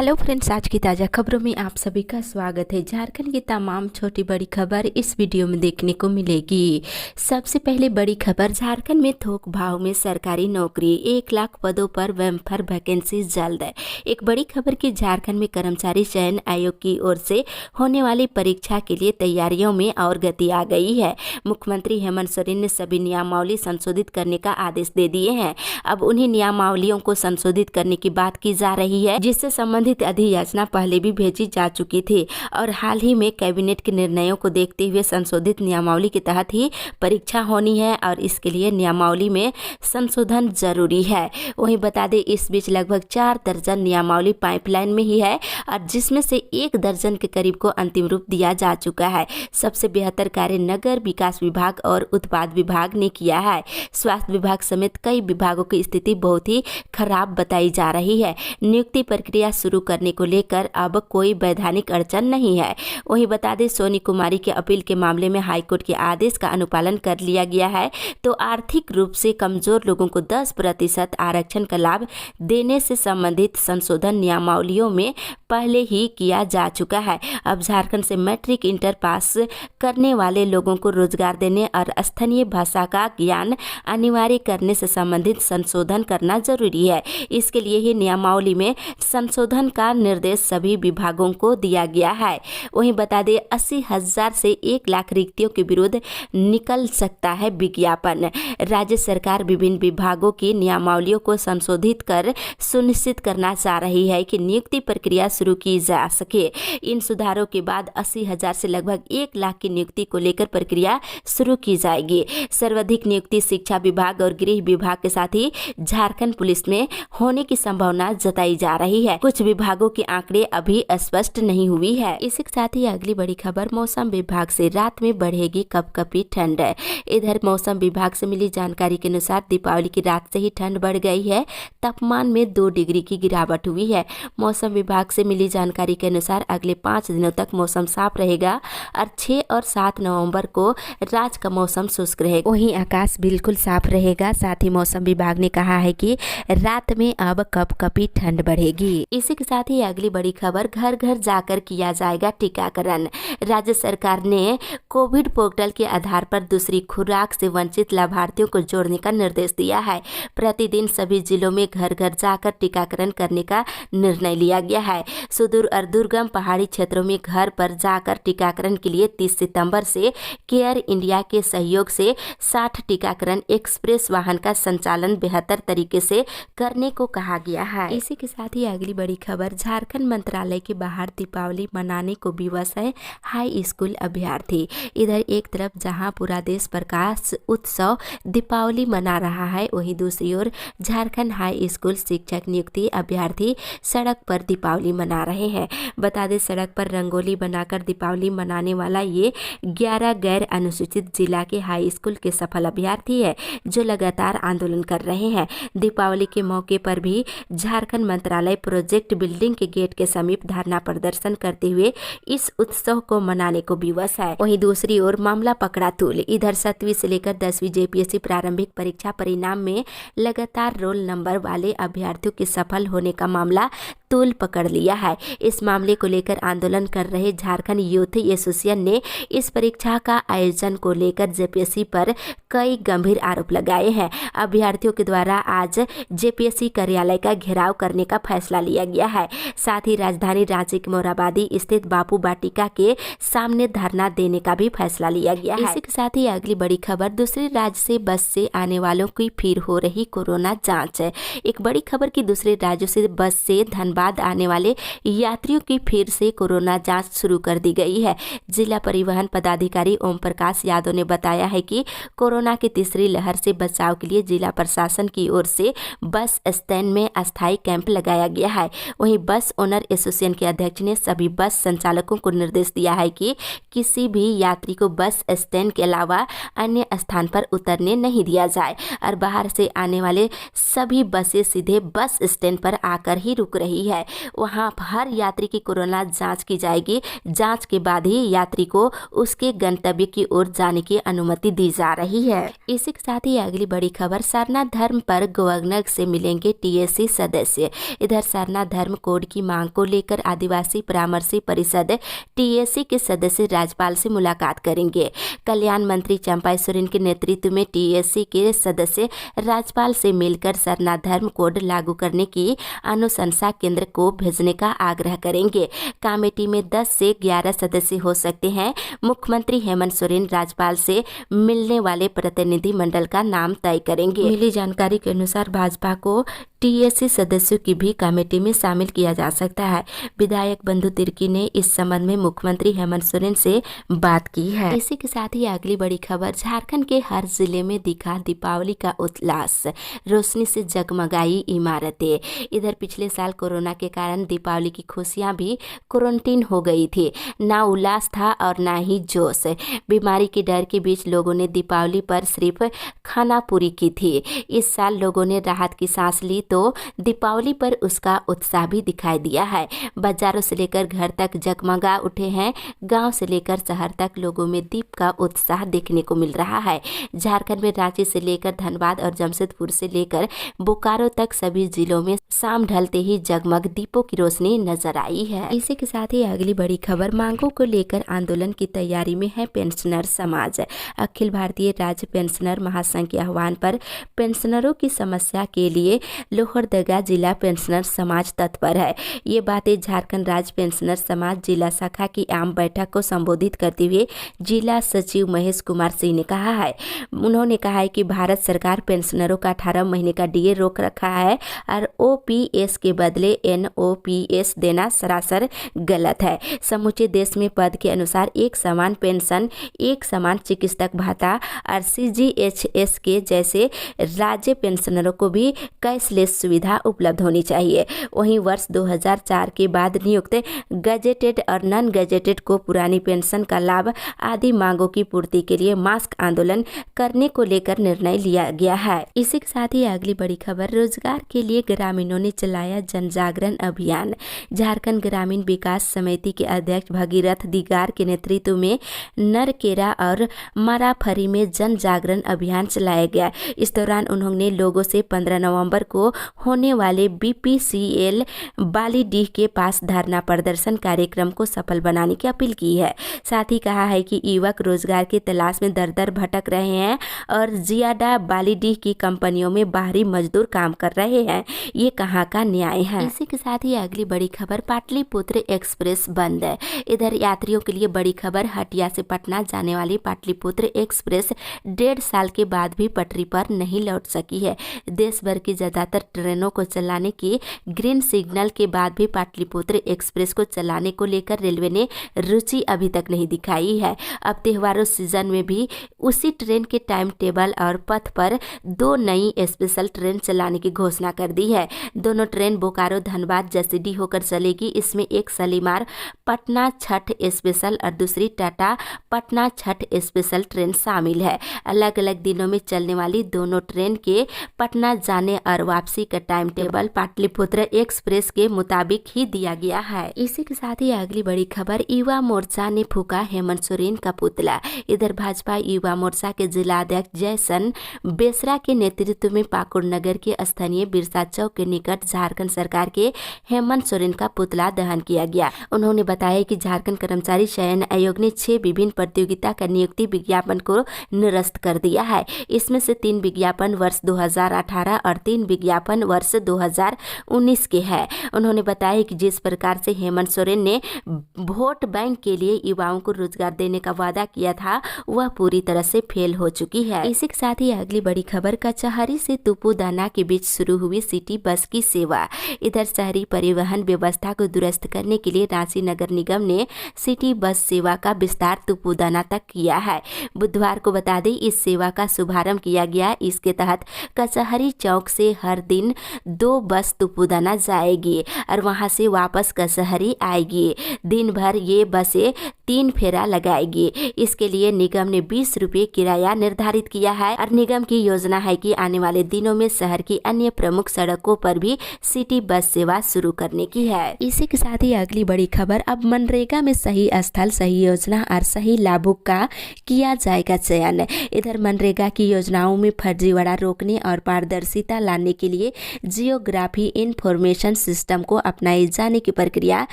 Hello friends, आज की ताज़ा खबरों में आप सभी का स्वागत है। झारखंड की तमाम छोटी बड़ी खबर इस वीडियो में देखने को मिलेगी। सबसे पहले बड़ी खबर, झारखंड में थोक भाव में सरकारी नौकरी, 1 लाख पदों पर वेमफर वैकेंसी जल्द। एक बड़ी खबर कि झारखंड में कर्मचारी चयन आयोग की ओर से होने वाली परीक्षा के लिए तैयारियों में और गति आ गई है। मुख्यमंत्री हेमंत सोरेन ने सभी नियमावली संशोधित करने का आदेश दे दिए हैं। अब उन्हीं नियमावलियों को संशोधित करने की बात की जा रही है, जिससे संबंधित अधियाचना पहले भी भेजी जा चुकी थी और हाल ही में कैबिनेट के निर्णयों को देखते हुए संशोधित नियमावली के तहत ही परीक्षा होनी है और इसके लिए नियमावली में संशोधन जरूरी है। वहीं बता दें, इस बीच लगभग 4 दर्जन नियमावली पाइपलाइन में ही है और जिसमें से 1 दर्जन के करीब को अंतिम रूप दिया जा चुका है। सबसे बेहतर कार्य नगर विकास विभाग और उत्पाद विभाग ने किया है। स्वास्थ्य विभाग समेत कई विभागों की स्थिति बहुत ही खराब बताई जा रही है। नियुक्ति प्रक्रिया शुरू करने को लेकर अब कोई वैधानिक अड़चन नहीं है। वहीं बता दें, सोनी कुमारी के अपील के मामले में हाईकोर्ट के आदेश का अनुपालन कर लिया गया है, तो आर्थिक रूप से कमजोर लोगों को 10% आरक्षण का लाभ देने से संबंधित संशोधन नियमावलियों में पहले ही किया जा चुका है। अब झारखंड से मैट्रिक इंटर पास करने वाले लोगों को रोजगार देने और स्थानीय भाषा का ज्ञान अनिवार्य करने से संबंधित संशोधन करना जरूरी है। इसके लिए ही नियमावली में संशोधन का निर्देश सभी विभागों को दिया गया है। वहीं बता दें, 80,000 से 1 लाख रिक्तियों के विरुद्ध निकल सकता है विज्ञापन। राज्य सरकार विभिन्न विभागों की नियमावलियों को संशोधित कर सुनिश्चित करना चाह रही है कि नियुक्ति प्रक्रिया शुरू की जा सके। इन सुधारों के बाद 80,000 से लगभग 1 लाख की नियुक्ति को लेकर प्रक्रिया शुरू की जाएगी। सर्वाधिक नियुक्ति शिक्षा विभाग और गृह विभाग के साथ ही झारखंड पुलिस में होने की संभावना जताई जा रही है। कुछ विभागों के आंकड़े अभी स्पष्ट नहीं हुई है। इसी के साथ ही अगली बड़ी खबर, मौसम विभाग से रात में बढ़ेगी कपकपी ठंड। इधर मौसम विभाग से मिली जानकारी के अनुसार दीपावली की रात से ही ठंड बढ़ गई है। तापमान में 2 डिग्री की गिरावट हुई है। मौसम विभाग से मिली जानकारी के अनुसार अगले 5 दिनों तक मौसम साफ रहेगा और 6 और 7 नवंबर को रात का मौसम शुष्क रहेगा। वहीं आकाश बिल्कुल साफ रहेगा। साथ ही मौसम विभाग ने कहा है कि रात में अब कपकपी ठंड बढ़ेगी। इसी के साथ ही अगली बड़ी खबर, घर घर जाकर किया जाएगा टीकाकरण। राज्य सरकार ने कोविड पोर्टल के आधार पर दूसरी खुराक से वंचित लाभार्थियों को जोड़ने का निर्देश दिया है। प्रतिदिन सभी जिलों में घर घर जाकर टीकाकरण करने का निर्णय लिया गया है। सुदूर और दुर्गम पहाड़ी क्षेत्रों में घर पर जाकर टीकाकरण के लिए 30 सितंबर से केयर इंडिया के सहयोग से 60 टीकाकरण एक्सप्रेस वाहन का संचालन बेहतर तरीके से करने को कहा गया है। इसी के साथ ही अगली बड़ी खबर, झारखंड मंत्रालय के बाहर दीपावली मनाने को विवश है हाई स्कूल अभ्यर्थी। इधर एक तरफ जहां पूरा देश प्रकाश उत्सव दीपावली मना रहा है, वहीं दूसरी ओर झारखंड हाई स्कूल शिक्षक नियुक्ति अभ्यर्थी सड़क पर दीपावली मना रहे हैं। बता दें, सड़क पर रंगोली बनाकर दीपावली मनाने वाला ये 11 गैर अनुसूचित जिला के हाई स्कूल के सफल अभ्यर्थी है, जो लगातार आंदोलन कर रहे हैं। दीपावली के मौके पर भी झारखंड मंत्रालय प्रोजेक्ट बिल्डिंग के गेट के समीप धरना प्रदर्शन करते हुए इस उत्सव को मनाने को विवश है। वहीं दूसरी ओर मामला पकड़ा तूल। इधर 7वीं से लेकर 10वीं जेपीएससी प्रारंभिक परीक्षा परिणाम में लगातार रोल नंबर वाले अभ्यर्थियों के सफल होने का मामला तूल पकड़ लिया है। इस मामले को लेकर आंदोलन कर रहे झारखंड यूथ एसोसिएशन ने इस परीक्षा का आयोजन को लेकर जेपीएससी पर कई गंभीर आरोप लगाए हैं। अभ्यर्थियों के द्वारा आज जेपीएससी कार्यालय का घेराव करने का फैसला लिया गया है। साथ ही राजधानी रांची के मोराबादी स्थित बापू वाटिका के सामने धरना देने का भी फैसला लिया गया है। इसी के साथ ही अगली बड़ी खबर, दूसरे राज्य से बस से आने वालों की फिर हो रही कोरोना जांच। एक बड़ी खबर की दूसरे राज्यों से बस से धनबाद आने वाले यात्रियों की फिर से कोरोना जांच शुरू कर दी गई है। जिला परिवहन पदाधिकारी ओम प्रकाश यादव ने बताया है कि कोरोना की तीसरी लहर से बचाव के लिए जिला प्रशासन की ओर से बस स्टैंड में अस्थायी कैंप लगाया गया है। वहीं बस ओनर एसोसिएशन के अध्यक्ष ने सभी बस संचालकों को निर्देश दिया है कि किसी भी यात्री को बस स्टैंड के अलावा अन्य स्थान पर उतरने नहीं दिया जाए और बाहर से आने वाले सभी बसें सीधे बस स्टैंड पर आकर ही रुक रही है। है। वहां हर यात्री की कोरोना जांच की जाएगी। जांच के बाद ही यात्री को उसके गंतव्य की ओर जाने की अनुमति दी जा रही है। इसी के साथ ही अगली बड़ी खबर, सरना धर्म पर गवर्नर से मिलेंगे टीएससी सदस्य। इधर सरना धर्म कोड की मांग को लेकर आदिवासी परामर्शी परिषद टीएससी के सदस्य राज्यपाल से मुलाकात करेंगे। कल्याण मंत्री चंपा सोरेन के नेतृत्व में टीएससी के सदस्य राज्यपाल से मिलकर सरना धर्म कोड लागू करने की अनुशंसा केंद्र को भेजने का आग्रह करेंगे। कमेटी में 10 से 11 सदस्य हो सकते हैं। मुख्यमंत्री हेमंत सोरेन राज्यपाल से मिलने वाले प्रतिनिधि मंडल का नाम तय करेंगे। मिली जानकारी के अनुसार भाजपा को टीएससी सदस्यों की भी कमेटी में शामिल किया जा सकता है। विधायक बंधु तिर्की ने इस संबंध में मुख्यमंत्री हेमंत सोरेन से बात की है। इसी के साथ ही अगली बड़ी खबर, झारखंड के हर जिले में दिखा दीपावली का उल्लास, रोशनी से जगमगाई इमारतें। इधर पिछले साल कोरोना के कारण दीपावली की खुशियां भी क्वारंटीन हो गई थी। ना उल्लास था और ना ही जोश। बीमारी के डर के बीच लोगों ने दीपावली पर सिर्फ खाना पूरी की थी। इस साल लोगों ने राहत की सांस ली तो दीपावली पर उसका उत्साह भी दिखाई दिया है। बाजारों से लेकर घर तक जगमगा उठे हैं। गांव से लेकर शहर तक लोगों में दीप का उत्साह देखने को मिल रहा है। झारखंड में रांची से लेकर धनबाद और जमशेदपुर से लेकर बोकारो तक सभी जिलों में शाम ढलते ही जगमग दीपों की रोशनी नजर आई है। इसी के साथ ही अगली बड़ी खबर, मांगों को लेकर आंदोलन की तैयारी में है पेंशनर समाज। अखिल भारतीय राज्य पेंशनर महासंघ के आह्वान पर पेंशनरों की समस्या के लिए लोहरदगा जिला पेंशनर समाज तत्पर है। ये बातें झारखंड राज्य पेंशनर समाज जिला शाखा की आम बैठक को संबोधित करते हुए जिला सचिव महेश कुमार सिंह ने कहा है। उन्होंने कहा है कि भारत सरकार पेंशनरों का 18 महीने का डीए रोक रखा है और ओपीएस के बदले एनओपीएस देना सरासर गलत है। समूचे देश में पद के अनुसार एक समान पेंशन, एक समान चिकित्सक भत्ता और सीजीएचएस के जैसे राज्य पेंशनरों को भी कैशलेस सुविधा उपलब्ध होनी चाहिए। वहीं वर्ष 2004 के बाद नियुक्त गजेटेड और नॉन गजेटेड को पुरानी पेंशन का लाभ आदि मांगों की पूर्ति के लिए मास्क आंदोलन करने को लेकर निर्णय लिया गया है। इसी के साथ ही अगली बड़ी खबर, रोजगार के लिए ग्रामीणों ने चलाया जन जागरण अभियान। झारखंड ग्रामीण विकास समिति के अध्यक्ष भगीरथ दिगार के नेतृत्व में नरकेरा और मराफरी में जन जागरण अभियान चलाया गया। इस दौरान उन्होंने लोगों से 15 नवंबर को होने वाले बीपीसीएल बालीडीह के पास धरना प्रदर्शन कार्यक्रम को सफल बनाने की अपील की है। साथ ही कहा है कि युवक रोजगार की तलाश में दर दर भटक रहे हैं और जियाडा बालीडीह की कंपनियों में बाहरी मजदूर काम कर रहे हैं। ये कहाँ का न्याय है। इसी के साथ ही अगली बड़ी खबर, पाटलिपुत्र एक्सप्रेस बंद है। इधर यात्रियों के लिए बड़ी खबर, हटिया से पटना जाने वाली पाटलिपुत्र एक्सप्रेस 1.5 साल के बाद भी पटरी पर नहीं लौट सकी है। देश भर की ज्यादातर ट्रेनों को चलाने की ग्रीन सिग्नल के बाद भी पाटलिपुत्र एक्सप्रेस को चलाने को लेकर रेलवे ने रुचि अभी तक नहीं दिखाई है। अब त्योहारों सीजन में भी उसी ट्रेन के टाइम टेबल और पथ पर 2 नई स्पेशल ट्रेन चलाने की घोषणा कर दी है। दोनों ट्रेन बोकारो धनबाद जसीडीह होकर चलेगी। इसमें एक शालीमार पटना छठ स्पेशल और दूसरी टाटा पटना छठ स्पेशल ट्रेन शामिल है। अलग अलग दिनों में चलने वाली दोनों ट्रेन के पटना जाने और वापसी का टाइम टेबल पाटलिपुत्र एक्सप्रेस के मुताबिक ही दिया गया है। इसी के साथ ही अगली बड़ी खबर, युवा मोर्चा ने फूका हेमंत सोरेन का पुतला। इधर भाजपा युवा मोर्चा के जिला अध्यक्ष जयसन बेसरा के नेतृत्व में पाकुड़ नगर के स्थानीय बिरसा चौक के निकट झारखंड सरकार के हेमंत सोरेन का पुतला दहन किया गया। उन्होंने बताया कि झारखंड कर्मचारी चयन आयोग ने 6 विभिन्न प्रतियोगिता का नियुक्ति विज्ञापन को निरस्त कर दिया है। इसमें से 3 विज्ञापन वर्ष 2018 और 3 विज्ञापन वर्ष 2019 के हैं। उन्होंने बताया कि जिस प्रकार से हेमंत सोरेन ने वोट बैंक के लिए युवाओं को रोजगार देने का वादा किया था, वह पूरी तरह से फेल हो चुकी है। इसी के साथ ही अगली बड़ी खबर, कचहरी से तुपुदाना के बीच शुरू हुई सिटी बस की सेवा। इधर शहरी परिवहन व्यवस्था को दुरुस्त करने के लिए रांची नगर निगम ने सिटी बस सेवा का विस्तार तुपुदाना तक किया है। बुधवार को बता दें, इस सेवा का शुभारंभ किया गया। इसके तहत कचहरी चौक से हर दिन 2 बस तुपुदाना जाएगी और वहां से वापस कसहरी आएगी। दिन भर ये बसें 3 फेरा लगाएगी। इसके लिए निगम ने 20 रुपये किराया निर्धारित किया है और निगम की योजना है कि आने वाले दिनों में शहर की अन्य प्रमुख सड़कों पर भी सिटी बस सेवा शुरू करने की है। इसी के साथ ही अगली बड़ी खबर, अब मनरेगा में सही स्थल, सही योजना और सही लाभुक का किया जाएगा चयन। इधर मनरेगा की योजनाओं में फर्जीवाड़ा रोकने और पारदर्शिता लाने के लिए जियोग्राफी इंफॉर्मेशन सिस्टम को अपनाए जाने की प्रक्रिया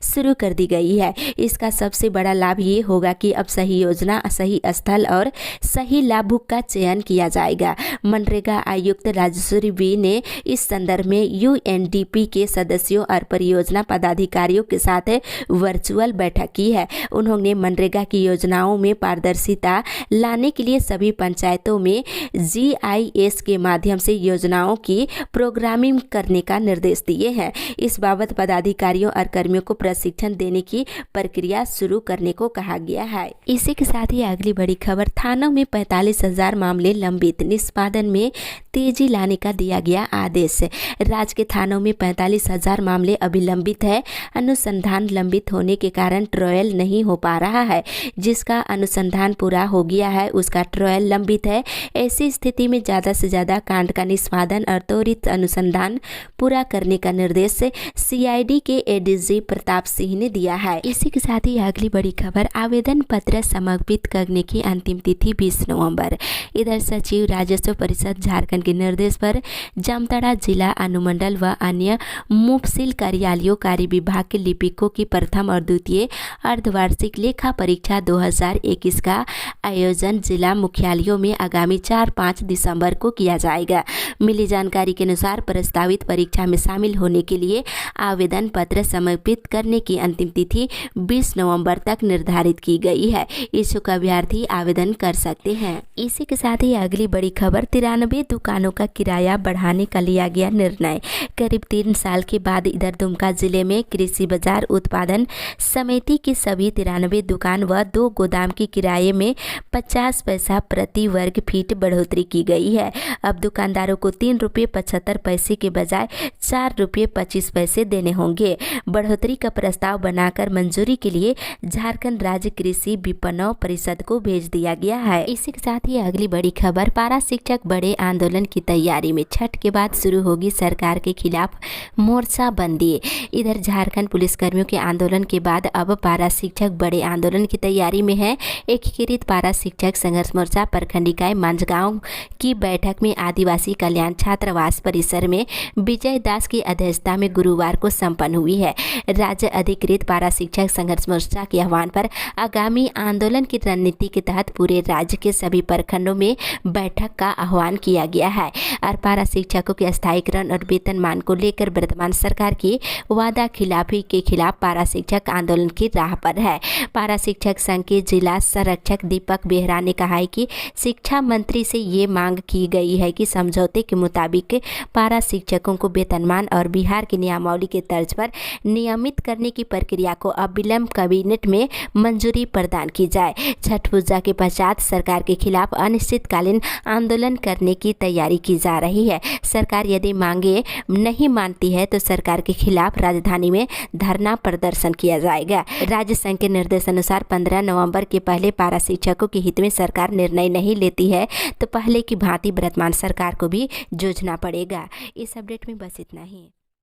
शुरू कर दी गई है। इसका सबसे बड़ा लाभ ये होगा कि अब सही योजना, सही स्थल और सही लाभुक का चयन किया जाएगा। मनरेगा आयुक्त राजेश्वरी बी ने इस संदर्भ में यूएनडीपी के सदस्यों और परियोजना पदाधिकारियों के साथ वर्चुअल बैठक की है। उन्होंने मनरेगा की योजनाओं में पारदर्शिता लाने के लिए सभी पंचायतों में जीआईएस के माध्यम से योजनाओं की प्रोग्रामिंग करने का निर्देश दिए हैं। इस बाबत पदाधिकारियों और कर्मियों को प्रशिक्षण देने की प्रक्रिया शुरू करने को कहा गया है। इसी के साथ ही अगली बड़ी खबर, थानों में 45,000 मामले लंबित, निष्पादन में तेजी लाने का दिया गया आदेश। राज्य के थानों में 45,000 मामले अभी लंबित है। अनुसंधान लंबित होने के कारण ट्रायल नहीं हो पा रहा है। जिसका अनुसंधान पूरा हो गया है उसका ट्रायल लंबित है। ऐसी स्थिति में ज़्यादा से ज़्यादा कांड का निष्पादन और त्वरित अनुसंधान पूरा करने का निर्देश सीआईडी के एडीजी प्रताप सिंह ने दिया है। इसी के साथ ही अगली बड़ी खबर, आवेदन पत्र समर्पित करने की अंतिम तिथि 20 नवंबर। इधर सचिव राजस्व परिषद झारखंड के निर्देश पर जामताड़ा जिला अनुमंडल व अन्य मुफसिल कार्यालयों कार्य विभाग के लिपिकों की प्रथम और द्वितीय अर्धवार्षिक लेखा परीक्षा 2021 का आयोजन जिला मुख्यालयों में आगामी 4-5 दिसंबर को किया जाएगा। मिली जानकारी के अनुसार प्रस्तावित परीक्षा में शामिल होने के लिए आवेदन पत्र समर्पित करने की अंतिम तिथि 20 नवंबर तक निर्धारित की गई है। इच्छुक अभ्यर्थी आवेदन कर सकते हैं। इसी के साथ ही अगली बड़ी खबर, 93 दुकानों का किराया बढ़ाने का लिया गया निर्णय। करीब 3 साल के बाद इधर दुमका जिले में कृषि बाजार उत्पादन समिति की सभी 93 दुकान व 2 गोदाम की किराए में 50 पैसा प्रति वर्ग फीट बढ़ोतरी की गई है। अब दुकानदारों को 3 रुपये 75 पैसे के बजाय 4 रुपये 25 पैसे देने होंगे। बढ़ोतरी का प्रस्ताव बनाकर मंजूरी के लिए झारखंड राज्य कृषि विपणन परिषद को भेज दिया गया है। इसी के साथ ही अगली बड़ी खबर, पारा शिक्षक बड़े आंदोलन की तैयारी में, छठ के बाद शुरू होगी सरकार के खिलाफ मोर्चाबंदी। इधर झारखंड पुलिसकर्मियों के आंदोलन के बाद अब पारा शिक्षक बड़े आंदोलन की तैयारी में है। एकीकृत पारा शिक्षक संघर्ष मोर्चा प्रखंड इकाई मांझगांव की बैठक में आदिवासी कल्याण छात्रावास परिसर में विजय दास की अध्यक्षता में गुरुवार को संपन्न हुई है। राज्य अधिकृत पारा शिक्षक संघर्ष मोर्चा के आह्वान पर आगामी आंदोलन की रणनीति के तहत पूरे राज्य के सभी प्रखंडों में बैठक का आह्वान किया गया है और पारा शिक्षकों के स्थायीकरण और वेतनमान को लेकर वर्तमान सरकार की वादा खिलाफी के खिलाफ पारा शिक्षक आंदोलन की राह पर है। पारा शिक्षक संघ के जिला संरक्षक दीपक बेहरा ने कहा है कि शिक्षा मंत्री से ये मांग की गई है कि समझौते के मुताबिक पारा शिक्षकों को वेतनमान और बिहार की नियमावली के तर्ज पर नियमित करने की प्रक्रिया को अब विलंब कैबिनेट में मंजूरी प्रदान की जाए। छठ पूजा के पश्चात सरकार के खिलाफ अनिश्चितकालीन आंदोलन करने की तैयारी की जा रही है। सरकार यदि मांगे नहीं मानती है तो सरकार के खिलाफ राजधानी में धरना प्रदर्शन किया जाएगा। राज्य संघ के निर्देशानुसार 15 नवंबर के पहले पारा शिक्षकों के हित में सरकार निर्णय नहीं लेती है तो पहले की भांति वर्तमान सरकार को भी जूझना पड़ेगा। इस अपडेट में बस इतना ही।